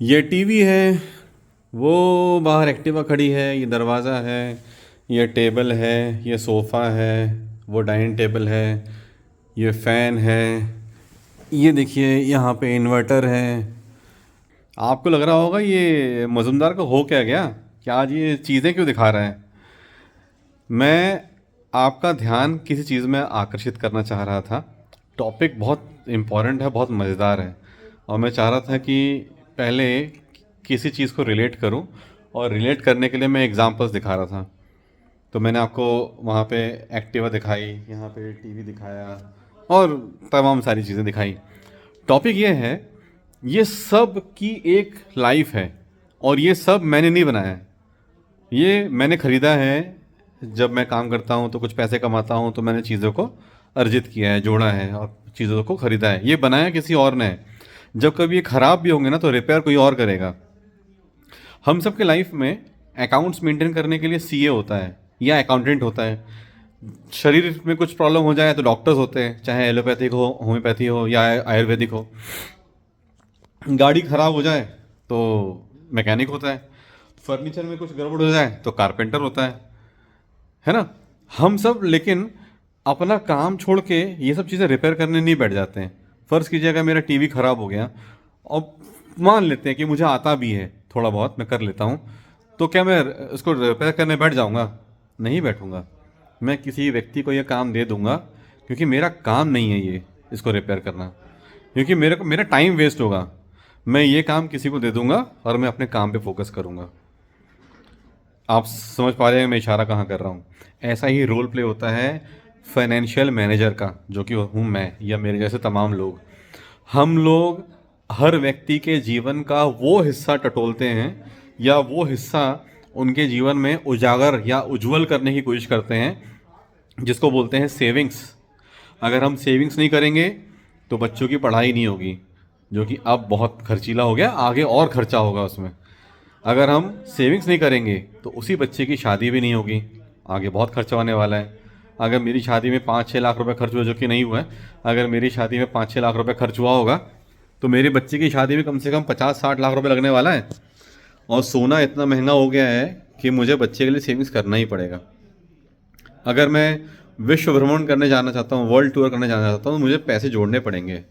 ये टीवी है, वो बाहर एक्टिवा खड़ी है, ये दरवाज़ा है, ये टेबल है, ये सोफ़ा है, वो डाइनिंग टेबल है, ये फ़ैन है, ये देखिए यहाँ पे इन्वर्टर है। आपको लग रहा होगा ये मज़ुमदार को हो क्या गया, क्या आज ये चीज़ें क्यों दिखा रहा है। मैं आपका ध्यान किसी चीज़ में आकर्षित करना चाह रहा था। टॉपिक बहुत इम्पोर्टेंट है, बहुत मज़ेदार है, और मैं चाह रहा था कि पहले किसी चीज़ को रिलेट करूं, और रिलेट करने के लिए मैं एग्जांपल्स दिखा रहा था। तो मैंने आपको वहाँ पे एक्टिवा दिखाई, यहाँ पे टीवी दिखाया, और तमाम सारी चीज़ें दिखाई। टॉपिक ये है, ये सब की एक लाइफ है, और ये सब मैंने नहीं बनाया है। ये मैंने ख़रीदा है। जब मैं काम करता हूँ तो कुछ पैसे कमाता हूँ, तो मैंने चीज़ों को अर्जित किया है, जोड़ा है, और चीज़ों को ख़रीदा है। ये बनाया किसी और ने है। जब कभी ये ख़राब भी होंगे ना, तो रिपेयर कोई और करेगा। हम सबके लाइफ में अकाउंट्स मेंटेन करने के लिए सीए होता है या अकाउंटेंट होता है। शरीर में कुछ प्रॉब्लम हो जाए तो डॉक्टर्स होते हैं, चाहे एलोपैथिक हो, होम्योपैथी हो, या आयुर्वेदिक हो। गाड़ी ख़राब हो जाए तो मैकेनिक होता है। फर्नीचर में कुछ गड़बड़ हो जाए तो कारपेंटर होता है ना। हम सब लेकिन अपना काम छोड़ के ये सब चीज़ें रिपेयर करने नहीं बैठ जाते हैं। फ़र्ज़ कीजिए अगर मेरा टीवी ख़राब हो गया, और मान लेते हैं कि मुझे आता भी है, थोड़ा बहुत मैं कर लेता हूँ, तो क्या मैं उसको रिपेयर करने बैठ जाऊँगा? नहीं बैठूँगा। मैं किसी व्यक्ति को ये काम दे दूँगा, क्योंकि मेरा काम नहीं है ये इसको रिपेयर करना, क्योंकि मेरा टाइम वेस्ट होगा। मैं ये काम किसी को दे दूँगा और मैं अपने काम पे फोकस करूँगा। आप समझ पा रहे हैं मैं इशारा कहाँ कर रहा हूँ। ऐसा ही रोल प्ले होता है फाइनेंशियल मैनेजर का, जो कि हूँ मैं या मेरे जैसे तमाम लोग। हम लोग हर व्यक्ति के जीवन का वो हिस्सा टटोलते हैं, या वो हिस्सा उनके जीवन में उजागर या उज्जवल करने की कोशिश करते हैं, जिसको बोलते हैं सेविंग्स। अगर हम सेविंग्स नहीं करेंगे तो बच्चों की पढ़ाई नहीं होगी, जो कि अब बहुत खर्चीला हो गया, आगे और खर्चा होगा उसमें। अगर हम सेविंग्स नहीं करेंगे तो उसी बच्चे की शादी भी नहीं होगी, आगे बहुत खर्चा होने वाला है। अगर मेरी शादी में 5-6 लाख रुपए खर्च हुआ, जो कि नहीं हुआ है, अगर मेरी शादी में 5-6 लाख रुपए खर्च हुआ होगा, तो मेरे बच्चे की शादी में कम से कम 50-60 लाख रुपए लगने वाला है। और सोना इतना महंगा हो गया है कि मुझे बच्चे के लिए सेविंग्स करना ही पड़ेगा। अगर मैं विश्व भ्रमण करने जाना चाहता हूँ, वर्ल्ड टूर करने जाना चाहता हूँ, तो मुझे पैसे जोड़ने पड़ेंगे।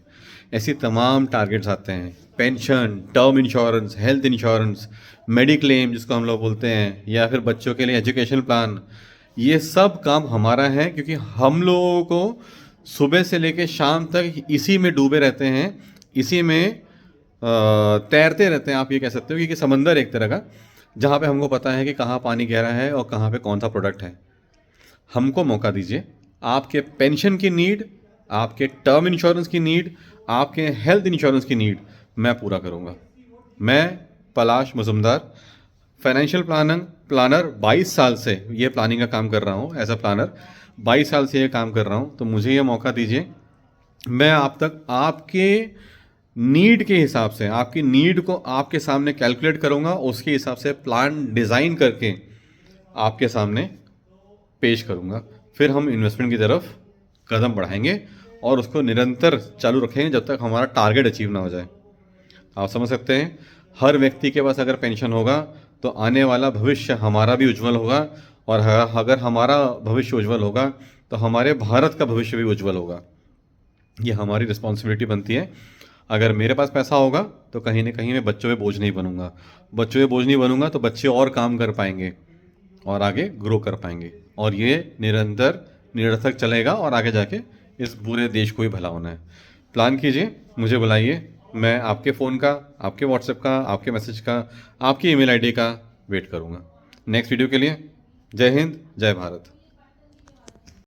ऐसी तमाम टारगेट्स आते हैं। Pension, term insurance, health insurance, mediclaim जिसको हम लोग बोलते हैं, या फिर बच्चों के लिए एजुकेशन प्लान। ये सब काम हमारा है, क्योंकि हम लोगों को सुबह से लेकर शाम तक इसी में डूबे रहते हैं, इसी में तैरते रहते हैं। आप ये कह सकते हो कि समंदर एक तरह का, जहाँ पे हमको पता है कि कहाँ पानी गहरा है और कहाँ पे कौन सा प्रोडक्ट है। हमको मौका दीजिए। आपके पेंशन की नीड, आपके टर्म इंश्योरेंस की नीड, आपके हेल्थ इंश्योरेंस की नीड मैं पूरा करूंगा। मैं पलाश मजुमदार, फाइनेंशियल प्लानर 22 साल से ये प्लानिंग का काम कर रहा हूँ। एज अ प्लानर 22 साल से ये काम कर रहा हूँ, तो मुझे ये मौका दीजिए। मैं आप तक आपके नीड के हिसाब से, आपकी नीड को आपके सामने कैलकुलेट करूंगा, उसके हिसाब से प्लान डिज़ाइन करके आपके सामने पेश करूंगा। फिर हम इन्वेस्टमेंट की तरफ कदम बढ़ाएंगे, और उसको निरंतर चालू रखेंगे जब तक हमारा टारगेट अचीव ना हो जाए। आप समझ सकते हैं, हर व्यक्ति के पास अगर पेंशन होगा तो आने वाला भविष्य हमारा भी उज्जवल होगा, और अगर हमारा भविष्य उज्जवल होगा तो हमारे भारत का भविष्य भी उज्जवल होगा। ये हमारी रिस्पॉन्सिबिलिटी बनती है। अगर मेरे पास पैसा होगा तो कहीं ना कहीं मैं बच्चों पे बोझ नहीं बनूंगा। बच्चों पे बोझ नहीं बनूंगा तो बच्चे और काम कर पाएंगे और आगे ग्रो कर पाएंगे, और ये निरंतर निरर्थक चलेगा, और आगे जाके इस पूरे देश को ही भला होना है। प्लान कीजिए, मुझे बुलाइए। मैं आपके फ़ोन का, आपके व्हाट्सएप का, आपके मैसेज का, आपकी ईमेल आईडी का वेट करूँगा। नेक्स्ट वीडियो के लिए जय हिंद, जय भारत।